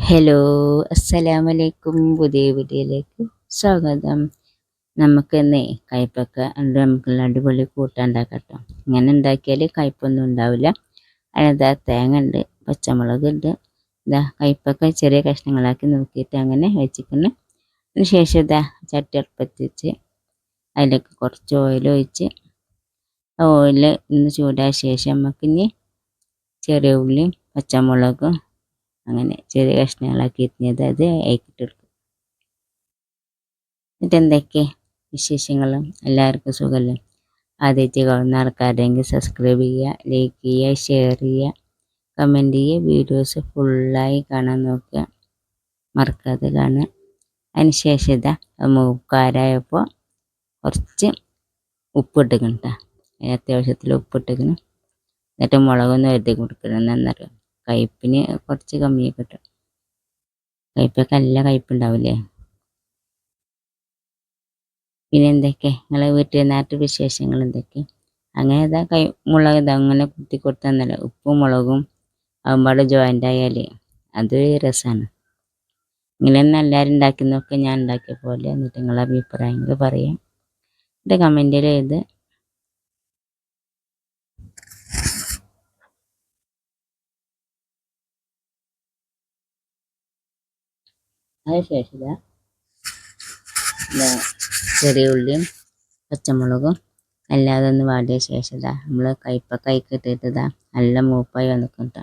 Hello, അസ്സലാമലൈക്കും. പുതിയ വീഡിയോയിലേക്ക് സ്വാഗതം. നമുക്കിന്നേ കയ്പക്ക നമുക്കുള്ള അടിപൊളി കൂട്ടാൻ ഉണ്ടാക്കാം കേട്ടോ. ഇങ്ങനെ ഉണ്ടാക്കിയാൽ കയ്പൊന്നും ഉണ്ടാവില്ല. അതിനകത്ത് തേങ്ങ ഉണ്ട്, പച്ചമുളക് ഉണ്ട്, കയ്പക്ക ചെറിയ കഷ്ണങ്ങളാക്കി നോക്കിയിട്ട് അങ്ങനെ വെച്ചിട്ടുണ്ട്. അതിന് ശേഷം ചട്ടി അടുപ്പത്ത് വെച്ച് അതിലേക്ക് കുറച്ച് ഓയിൽ ഒഴിച്ച് ഓയിൽ ചൂടായ ശേഷം നമുക്കിനി ചെറിയ ഉള്ളിയും പച്ചമുളകും അങ്ങനെ ചെറിയ കഷ്ണങ്ങളാക്കി എത്തിയത് അത് ആക്കിയിട്ടെടുക്കും. എന്നിട്ട് എന്തൊക്കെ വിശേഷങ്ങളും എല്ലാവർക്കും സുഖമല്ലേ? ആദ്യമായിട്ട് കാണുന്ന ആൾക്കാരെങ്കിൽ സബ്സ്ക്രൈബ് ചെയ്യുക, ലൈക്ക് ചെയ്യുക, ഷെയർ ചെയ്യുക, കമൻറ്റ് ചെയ്യുക. വീഡിയോസ് ഫുള്ളായി കാണാൻ നോക്കുക, മറക്കാതെ കാണുക. അതിന് ശേഷം മൂക്കാരായപ്പോൾ കുറച്ച് ഉപ്പിട്ടിക്കണം കേട്ടോ. അത്യാവശ്യത്തിൽ ഉപ്പിട്ടിക്കണം. എന്നിട്ട് മുളകൊന്ന് വരുത്തി കൊടുക്കണം. എന്നറിയാം, കയ്പിന് കുറച്ച് കമ്മിയൊക്കെ കിട്ടും. കയ്പൊക്കെ നല്ല കയ്പുണ്ടാവില്ലേ? പിന്നെ എന്തൊക്കെ നിങ്ങളെ വീട്ടിൽ നാട്ടു വിശേഷങ്ങൾ എന്തൊക്കെ? അങ്ങനെ മുളക് അങ്ങനെ കുത്തി കൊടുത്തന്നല്ല, ഉപ്പും മുളകും ആകുമ്പോൾ ജോയിൻ്റ് ആയാൽ അതൊരു രസമാണ്. ഇങ്ങനെയൊന്നും എല്ലാവരും ഉണ്ടാക്കുന്നതൊക്കെ ഞാൻ ഉണ്ടാക്കിയ പോലെ. എന്നിട്ട് നിങ്ങളെ അഭിപ്രായങ്ങൾ പറയാം, എൻ്റെ കമൻറ്റിൽ എഴുത്. അതിനുശേഷം ചെറിയ ഉള്ളിയും പച്ചമുളകും അല്ലാതെ ഒന്ന് വാടിയ ശേഷം നമ്മൾ കയ്പക്ക ഇട്ടിട്ട് നല്ല മൂപ്പായി വന്നിക്കും കേട്ടോ.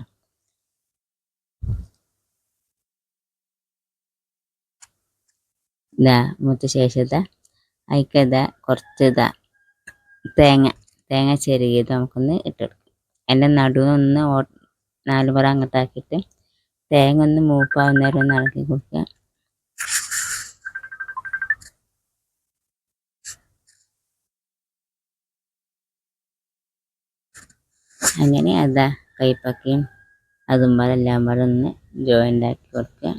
മൂത്ത ശേഷം അതിക്ക് കുറച്ച് തേങ്ങ ചെരുകിയത് നമുക്കൊന്ന് ഇട്ടെടുക്കും. എൻ്റെ നടുവൊന്ന് 4 പുറം അങ്ങോട്ടാക്കിയിട്ട് തേങ്ങ ഒന്ന് മൂപ്പാവുന്നേരം ഒന്ന് ഇളക്കി കൊടുക്കുക. അങ്ങനെ കയ്പക്കയും അതും പാടെ എല്ലാം പാടെ ഒന്ന് ജോയിൻ്റ് ആക്കി കൊടുക്കുക.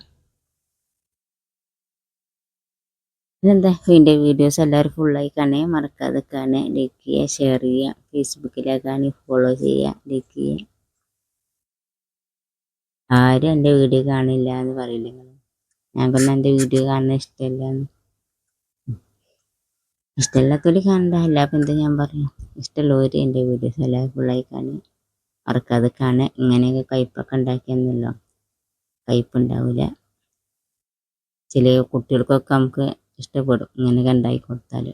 ഇതിൻ്റെ വീഡിയോസ് എല്ലാവരും ഫുള്ളായി കാണുക, മറക്കാതെ കാണുക, ലൈക്ക് ചെയ്യുക, ഷെയർ ചെയ്യുക, ഫേസ്ബുക്കിലേക്കാണെങ്കിൽ ഫോളോ ചെയ്യുക, ലൈക്ക് ചെയ്യുക. ആരും എൻ്റെ വീഡിയോ കാണില്ല എന്ന് പറയില്ല. ഞങ്ങൾക്കൊന്നും എൻ്റെ വീഡിയോ കാണുന്ന ഇഷ്ടമല്ല. ഇഷ്ടമില്ലാത്തവർ കാണണ്ട, എല്ലാവർക്കും എന്താ ഞാൻ പറയാം. ഇഷ്ടമുള്ളവർ എൻ്റെ വീഡിയോസ് എല്ലാവരും ഫുള്ളായി കാണുക, മറക്കാതെ കാണുക. ഇങ്ങനെയൊക്കെ കയ്പൊക്കെ ഉണ്ടാക്കിയെന്നല്ലോ, കയ്പുണ്ടാവില്ല. ചില കുട്ടികൾക്കൊക്കെ നമുക്ക് ഇഷ്ടപ്പെടും ഇങ്ങനെയൊക്കെ ഉണ്ടാക്കി കൊടുത്താൽ.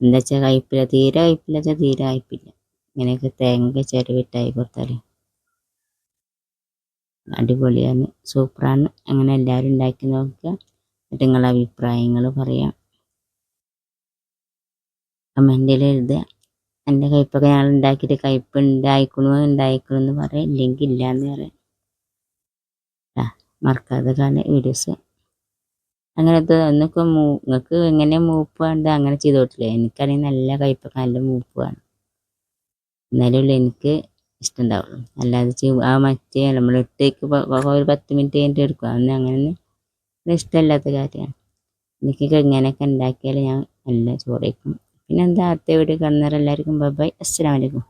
എന്താ വെച്ചാൽ കയ്പില്ല, തീരെ കയ്പില്ല വെച്ചാൽ തീരെ കയ്പില്ല. ഇങ്ങനെയൊക്കെ തേങ്ങ ചെറുവിട്ടായി കൊടുത്താൽ അടിപൊളിയാണ്, സൂപ്പറാണ്. അങ്ങനെ എല്ലാവരും ഉണ്ടാക്കി നോക്കുക. എന്നിട്ട് നിങ്ങളുടെ അഭിപ്രായങ്ങൾ പറയാം, കമൻറ്റിൽ എഴുതുക. എൻ്റെ കയ്പൊക്കെ ഞങ്ങൾ ഉണ്ടാക്കിയിട്ട് കയ്പ് ഉണ്ടായിക്കണു എന്ന് പറയാം, ഇല്ലെങ്കിൽ ഇല്ല എന്ന് പറയാം. മറക്കാതെ കാണുക വീഡിയോസ്. അങ്ങനത്തെ ഒന്നൊക്കെ നിങ്ങൾക്ക് എങ്ങനെ മൂപ്പ് വേണ്ട അങ്ങനെ ചെയ്ത് കൊടുത്തില്ലേ? എനിക്കാണെങ്കിൽ നല്ല കയ്പൊക്കെ നല്ല മൂപ്പ് വേണം, എന്നാലും എനിക്ക് ഇഷ്ടമുണ്ടാവുള്ളൂ. അല്ലാതെ മറ്റേ നമ്മൾ ഇട്ടേക്ക് ഒരു 10 മിനിറ്റ് കഴിഞ്ഞിട്ട് എടുക്കുക, അന്ന് അങ്ങനെ ഇഷ്ടമില്ലാത്ത കാര്യമാണ്. എനിക്കൊക്കെ ഇങ്ങനെയൊക്കെ ഉണ്ടാക്കിയാൽ ഞാൻ നല്ല ചോറ് കഴിക്കും. പിന്നെ അടുത്ത വീഡിയോ കാണുന്നവരെല്ലാവർക്കും ബൈ ബൈ, അസ്സലാമു അലൈക്കും.